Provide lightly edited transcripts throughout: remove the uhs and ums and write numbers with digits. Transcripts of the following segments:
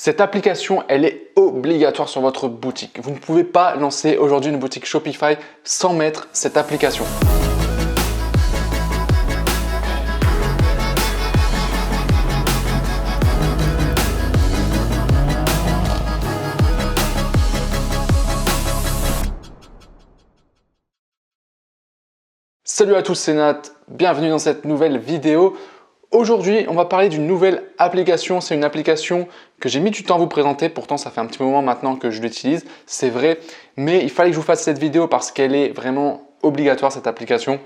Cette application, elle est obligatoire sur votre boutique. Vous ne pouvez pas lancer aujourd'hui une boutique Shopify sans mettre cette application. Salut à tous, c'est Nat, bienvenue dans cette nouvelle vidéo. Aujourd'hui, on va parler d'une nouvelle application. C'est une application que j'ai mis du temps à vous présenter. Pourtant, ça fait un petit moment maintenant que je l'utilise. C'est vrai, mais il fallait que je vous fasse cette vidéo parce qu'elle est vraiment obligatoire, cette application.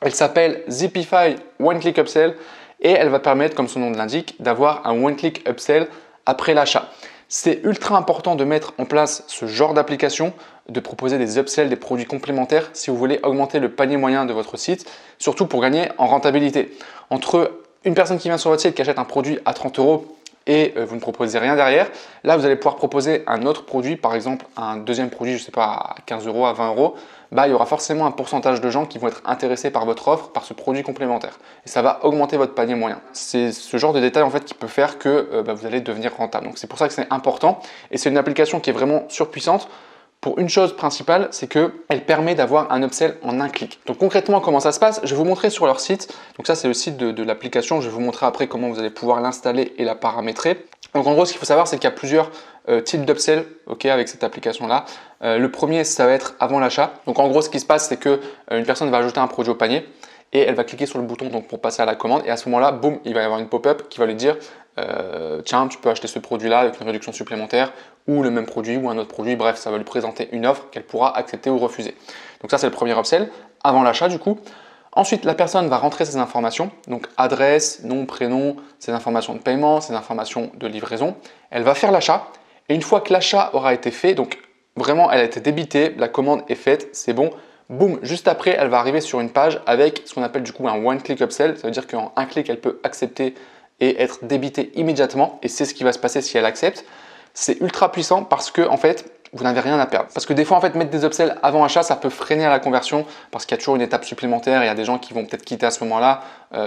Elle s'appelle Zipify One Click Upsell et elle va permettre, comme son nom l'indique, d'avoir un One Click Upsell après l'achat. C'est ultra important de mettre en place ce genre d'application, de proposer des upsells, des produits complémentaires si vous voulez augmenter le panier moyen de votre site, surtout pour gagner en rentabilité. Entre une personne qui vient sur votre site qui achète un produit à 30 € et vous ne proposez rien derrière, là vous allez pouvoir proposer un autre produit, par exemple un deuxième produit, je ne sais pas, à 15 €, à 20 €, il y aura forcément un pourcentage de gens qui vont être intéressés par votre offre, par ce produit complémentaire. Et ça va augmenter votre panier moyen. C'est ce genre de détail en fait qui peut faire que vous allez devenir rentable. Donc c'est pour ça que c'est important et c'est une application qui est vraiment surpuissante. Pour une chose principale, c'est qu'elle permet d'avoir un upsell en un clic. Donc concrètement, comment ça se passe? Je vais vous montrer sur leur site. Donc ça, c'est le site de l'application. Je vais vous montrer après comment vous allez pouvoir l'installer et la paramétrer. Donc en gros, ce qu'il faut savoir, c'est qu'il y a plusieurs types d'upsell avec cette application-là. Le premier, ça va être avant l'achat. Donc en gros, ce qui se passe, c'est qu'une personne va ajouter un produit au panier et elle va cliquer sur le bouton pour passer à la commande. Et à ce moment-là, boum, il va y avoir une pop-up qui va lui dire tiens, tu peux acheter ce produit-là avec une réduction supplémentaire ou le même produit ou un autre produit. Bref, ça va lui présenter une offre qu'elle pourra accepter ou refuser. Donc ça, c'est le premier upsell avant l'achat du coup. Ensuite, la personne va rentrer ses informations, donc adresse, nom, prénom, ses informations de paiement, ses informations de livraison. Elle va faire l'achat et une fois que l'achat aura été fait, donc vraiment elle a été débitée, la commande est faite, c'est bon. Boum, juste après, elle va arriver sur une page avec ce qu'on appelle du coup un one click upsell. Ça veut dire qu'en un clic, elle peut accepter et être débitée immédiatement. Et c'est ce qui va se passer si elle accepte. C'est ultra puissant parce que en fait, vous n'avez rien à perdre. Parce que des fois, en fait, mettre des upsells avant achat, ça peut freiner à la conversion parce qu'il y a toujours une étape supplémentaire. Il y a des gens qui vont peut-être quitter à ce moment-là.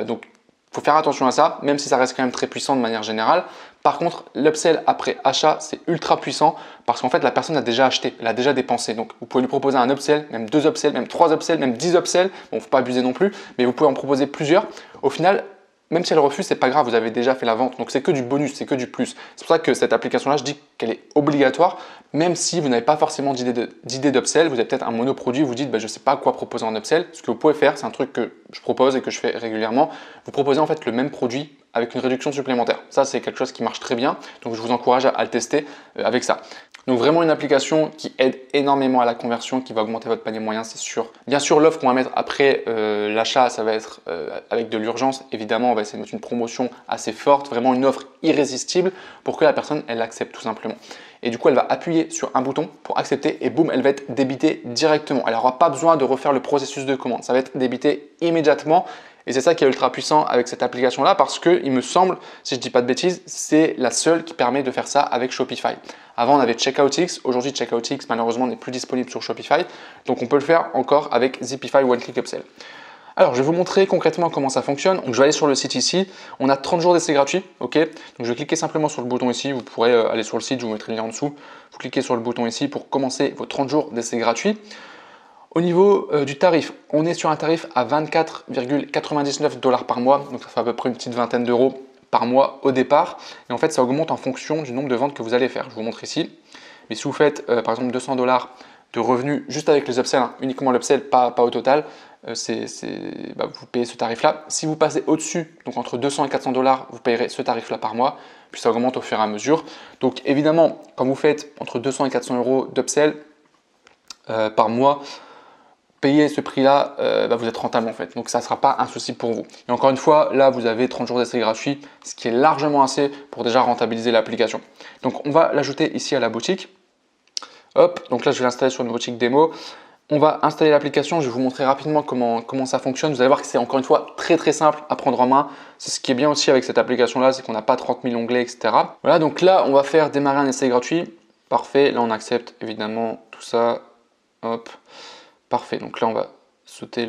Donc, il faut faire attention à ça, même si ça reste quand même très puissant de manière générale. Par contre, l'upsell après achat, c'est ultra puissant parce qu'en fait, la personne a déjà acheté, elle a déjà dépensé. Donc, vous pouvez lui proposer un upsell, même 2 upsells, même 3 upsells, même 10 upsells. Bon, il ne faut pas abuser non plus, mais vous pouvez en proposer plusieurs. Au final, même si elle refuse, c'est pas grave, vous avez déjà fait la vente. Donc c'est que du bonus, c'est que du plus. C'est pour ça que cette application-là, je dis qu'elle est obligatoire, même si vous n'avez pas forcément d'idée d'upsell, vous avez peut-être un monoproduit, vous dites je ne sais pas quoi proposer en upsell. Ce que vous pouvez faire, c'est un truc que je propose et que je fais régulièrement. Vous proposez en fait le même produit avec une réduction supplémentaire. Ça, c'est quelque chose qui marche très bien. Donc je vous encourage à le tester avec ça. Donc vraiment une application qui aide énormément à la conversion, qui va augmenter votre panier moyen, c'est sûr. Bien sûr, l'offre qu'on va mettre après l'achat, ça va être avec de l'urgence. Évidemment, on va essayer de mettre une promotion assez forte, vraiment une offre irrésistible pour que la personne, elle accepte tout simplement. Et du coup, elle va appuyer sur un bouton pour accepter et boum, elle va être débitée directement. Elle n'aura pas besoin de refaire le processus de commande. Ça va être débité immédiatement. Et c'est ça qui est ultra puissant avec cette application-là parce que, il me semble, si je ne dis pas de bêtises, c'est la seule qui permet de faire ça avec Shopify. Avant, on avait CheckoutX. Aujourd'hui, CheckoutX, malheureusement, n'est plus disponible sur Shopify. Donc, on peut le faire encore avec Zipify One Click Upsell. Alors, je vais vous montrer concrètement comment ça fonctionne. Donc, je vais aller sur le site ici. On a 30 jours d'essai gratuit. Donc, je vais cliquer simplement sur le bouton ici. Vous pourrez aller sur le site, je vous mettrai le lien en dessous. Vous cliquez sur le bouton ici pour commencer vos 30 jours d'essai gratuit. Au niveau du tarif, on est sur un tarif à 24,99 $ par mois, donc ça fait à peu près une petite vingtaine d'euros par mois au départ. Et en fait, ça augmente en fonction du nombre de ventes que vous allez faire. Je vous montre ici. Mais si vous faites par exemple 200 $ de revenus juste avec les upsells, uniquement l'upsell, pas au total, vous payez ce tarif-là. Si vous passez au-dessus, donc entre 200 et 400 $, vous payerez ce tarif-là par mois. Puis ça augmente au fur et à mesure. Donc évidemment, quand vous faites entre 200 et 400 € d'upsell par mois, payer ce prix-là, vous êtes rentable en fait. Donc ça ne sera pas un souci pour vous. Et encore une fois, là, vous avez 30 jours d'essai gratuit, ce qui est largement assez pour déjà rentabiliser l'application. Donc on va l'ajouter ici à la boutique. Hop, donc là, je vais l'installer sur une boutique démo. On va installer l'application. Je vais vous montrer rapidement comment ça fonctionne. Vous allez voir que c'est encore une fois très simple à prendre en main. C'est ce qui est bien aussi avec cette application-là, c'est qu'on n'a pas 30 000 onglets, etc. Voilà, donc là, on va faire démarrer un essai gratuit. Parfait, là, on accepte évidemment tout ça. Hop. Parfait, donc là on va sauter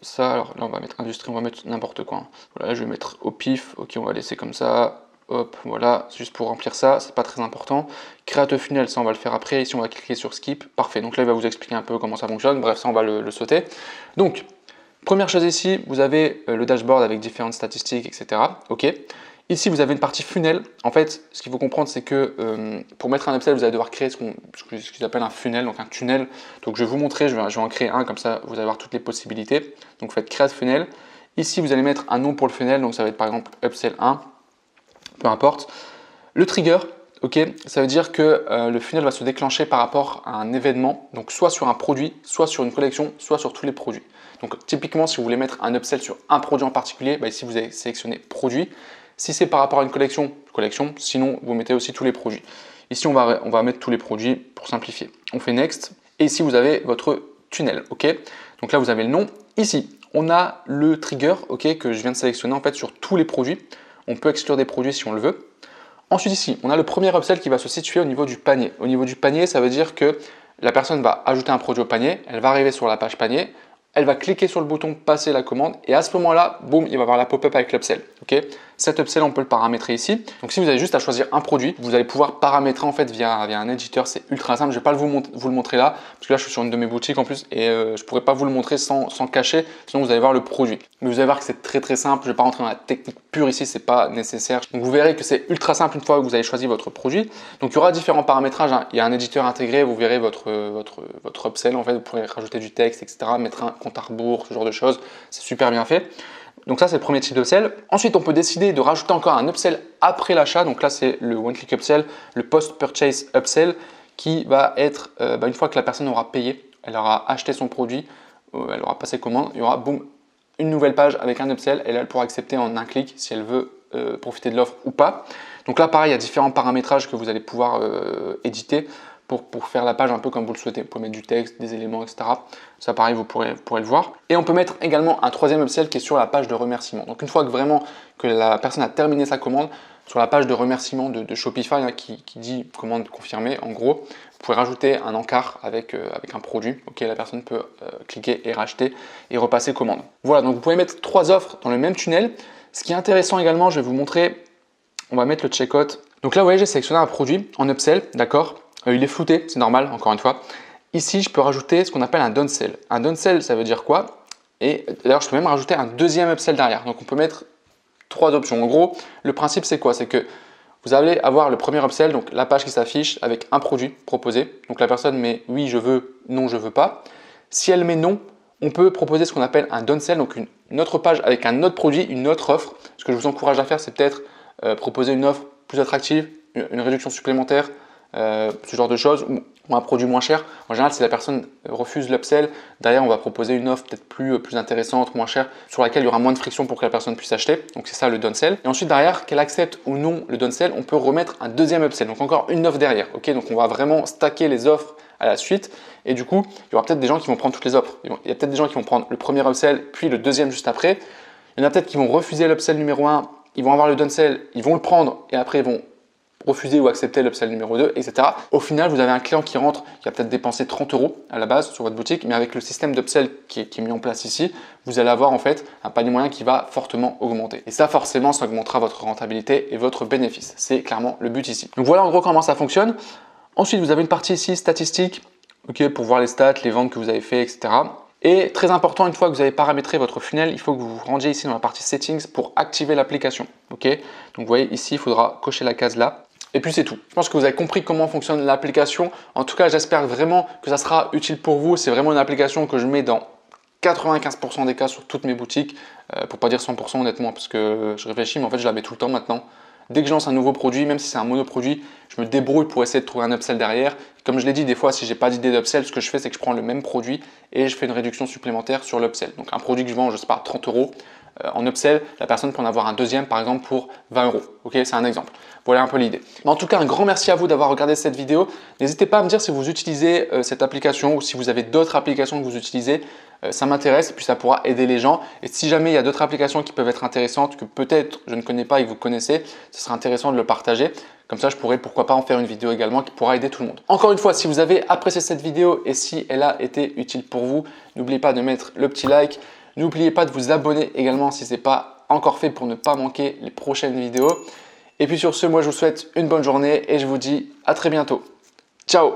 ça, alors là on va mettre industrie, on va mettre n'importe quoi. Voilà, là je vais mettre au pif, ok on va laisser comme ça, Hop, voilà, juste pour remplir ça, c'est pas très important. Create funnel, ça on va le faire après. Ici on va cliquer sur skip, parfait. Donc là il va vous expliquer un peu comment ça fonctionne. Bref, ça on va le sauter. Donc, première chose ici, vous avez le dashboard avec différentes statistiques, etc. Ok. Ici vous avez une partie funnel. En fait, ce qu'il faut comprendre, c'est que pour mettre un upsell, vous allez devoir créer ce qu'ils appellent un funnel, donc un tunnel. Donc je vais vous montrer, je vais en créer un, comme ça vous allez voir toutes les possibilités. Donc vous faites create funnel. Ici vous allez mettre un nom pour le funnel, donc ça va être par exemple upsell 1. Peu importe. Le trigger, ok, ça veut dire que le funnel va se déclencher par rapport à un événement, donc soit sur un produit, soit sur une collection, soit sur tous les produits. Donc typiquement, si vous voulez mettre un upsell sur un produit en particulier, bah, ici vous allez sélectionner produit. Si c'est par rapport à une collection, sinon vous mettez aussi tous les produits. Ici on va mettre tous les produits pour simplifier. On fait next et ici vous avez votre tunnel, ok. Donc là vous avez le nom. Ici on a le trigger, ok, que je viens de sélectionner en fait sur tous les produits. On peut exclure des produits si on le veut. Ensuite ici, on a le premier upsell qui va se situer au niveau du panier. Au niveau du panier, ça veut dire que la personne va ajouter un produit au panier, elle va arriver sur la page panier, elle va cliquer sur le bouton passer la commande et à ce moment-là, boum, il va avoir la pop-up avec l'upsell. Okay, cet upsell, on peut le paramétrer ici. Donc si vous avez juste à choisir un produit, vous allez pouvoir paramétrer en fait via un éditeur. C'est ultra simple. Je ne vais pas vous le montrer là parce que là je suis sur une de mes boutiques en plus et je ne pourrais pas vous le montrer sans cacher, sinon vous allez voir le produit. Mais vous allez voir que c'est très simple. Je ne vais pas rentrer dans la technique pure ici, c'est pas nécessaire. Donc vous verrez que c'est ultra simple une fois que vous avez choisi votre produit. Donc il y aura différents paramétrages, hein. Il y a un éditeur intégré, vous verrez votre upsell en fait, vous pourrez rajouter du texte, etc. Mettre un compte à rebours, ce genre de choses. C'est super bien fait. Donc ça c'est le premier type d'upsell. Ensuite on peut décider de rajouter encore un upsell après l'achat. Donc là c'est le one click upsell, le post purchase upsell qui va être une fois que la personne aura payé, elle aura acheté son produit, elle aura passé commande, il y aura boum, une nouvelle page avec un upsell et là elle pourra accepter en un clic si elle veut profiter de l'offre ou pas. Donc là pareil, il y a différents paramétrages que vous allez pouvoir éditer pour faire la page un peu comme vous le souhaitez. Vous pouvez mettre du texte, des éléments, etc. Ça pareil, vous pourrez le voir. Et on peut mettre également un troisième upsell qui est sur la page de remerciement. Donc une fois que la personne a terminé sa commande, sur la page de remerciement de Shopify hein, qui dit commande confirmée, en gros, vous pouvez rajouter un encart avec un produit auquel la personne peut cliquer et racheter et repasser commande. Voilà, donc vous pouvez mettre 3 offres dans le même tunnel. Ce qui est intéressant également, je vais vous montrer, on va mettre le checkout. Donc là, vous voyez, j'ai sélectionné un produit en upsell, d'accord. Il est flouté, c'est normal, encore une fois. Ici, je peux rajouter ce qu'on appelle un downsell. Un downsell, ça veut dire quoi? Et d'ailleurs, je peux même rajouter un deuxième upsell derrière. Donc, on peut mettre 3 options. En gros, le principe, c'est quoi? C'est que vous allez avoir le premier upsell, donc la page qui s'affiche avec un produit proposé. Donc, la personne met oui, je veux, non, je veux pas. Si elle met non, on peut proposer ce qu'on appelle un downsell, donc une autre page avec un autre produit, une autre offre. Ce que je vous encourage à faire, c'est peut-être proposer une offre plus attractive, une réduction supplémentaire, ce genre de choses, ou un produit moins cher. En général, si la personne refuse l'upsell, derrière on va proposer une offre peut-être plus intéressante, moins chère, sur laquelle il y aura moins de friction pour que la personne puisse acheter. Donc c'est ça le downsell. Et ensuite derrière, qu'elle accepte ou non le downsell, on peut remettre un deuxième upsell, donc encore une offre derrière. Ok, donc on va vraiment stacker les offres à la suite. Et du coup, il y aura peut-être des gens qui vont prendre toutes les offres. Il y a peut-être des gens qui vont prendre le premier upsell, puis le deuxième juste après. Il y en a peut-être qui vont refuser l'upsell numéro 1, ils vont avoir le downsell, ils vont le prendre et après ils vont refuser ou accepter l'upsell numéro 2, etc. Au final, vous avez un client qui rentre, qui a peut-être dépensé 30 € à la base sur votre boutique, mais avec le système d'upsell qui est mis en place ici, vous allez avoir en fait un panier moyen qui va fortement augmenter. Et ça, forcément, ça augmentera votre rentabilité et votre bénéfice. C'est clairement le but ici. Donc voilà en gros comment ça fonctionne. Ensuite, vous avez une partie ici statistiques, ok, pour voir les stats, les ventes que vous avez fait, etc. Et très important, une fois que vous avez paramétré votre funnel, il faut que vous vous rendiez ici dans la partie settings pour activer l'application. Ok, donc vous voyez ici, il faudra cocher la case là. Et puis c'est tout. Je pense que vous avez compris comment fonctionne l'application. En tout cas, j'espère vraiment que ça sera utile pour vous. C'est vraiment une application que je mets dans 95% des cas sur toutes mes boutiques. Pour pas dire 100% honnêtement, parce que je réfléchis, mais en fait je la mets tout le temps maintenant. Dès que je lance un nouveau produit, même si c'est un monoproduit, je me débrouille pour essayer de trouver un upsell derrière. Comme je l'ai dit, des fois, si j'ai pas d'idée d'upsell, ce que je fais, c'est que je prends le même produit et je fais une réduction supplémentaire sur l'upsell. Donc un produit que je vends, je sais pas, 30 €. En upsell, la personne peut en avoir un deuxième par exemple pour 20 €. Ok, c'est un exemple. Voilà un peu l'idée. Mais en tout cas, un grand merci à vous d'avoir regardé cette vidéo. N'hésitez pas à me dire si vous utilisez cette application ou si vous avez d'autres applications que vous utilisez. Ça m'intéresse, puis ça pourra aider les gens. Et si jamais il y a d'autres applications qui peuvent être intéressantes, que peut-être je ne connais pas et que vous connaissez, ce sera intéressant de le partager. Comme ça, je pourrais pourquoi pas en faire une vidéo également qui pourra aider tout le monde. Encore une fois, si vous avez apprécié cette vidéo et si elle a été utile pour vous, n'oubliez pas de mettre le petit like. N'oubliez pas de vous abonner également si ce n'est pas encore fait pour ne pas manquer les prochaines vidéos. Et puis sur ce, moi je vous souhaite une bonne journée et je vous dis à très bientôt. Ciao!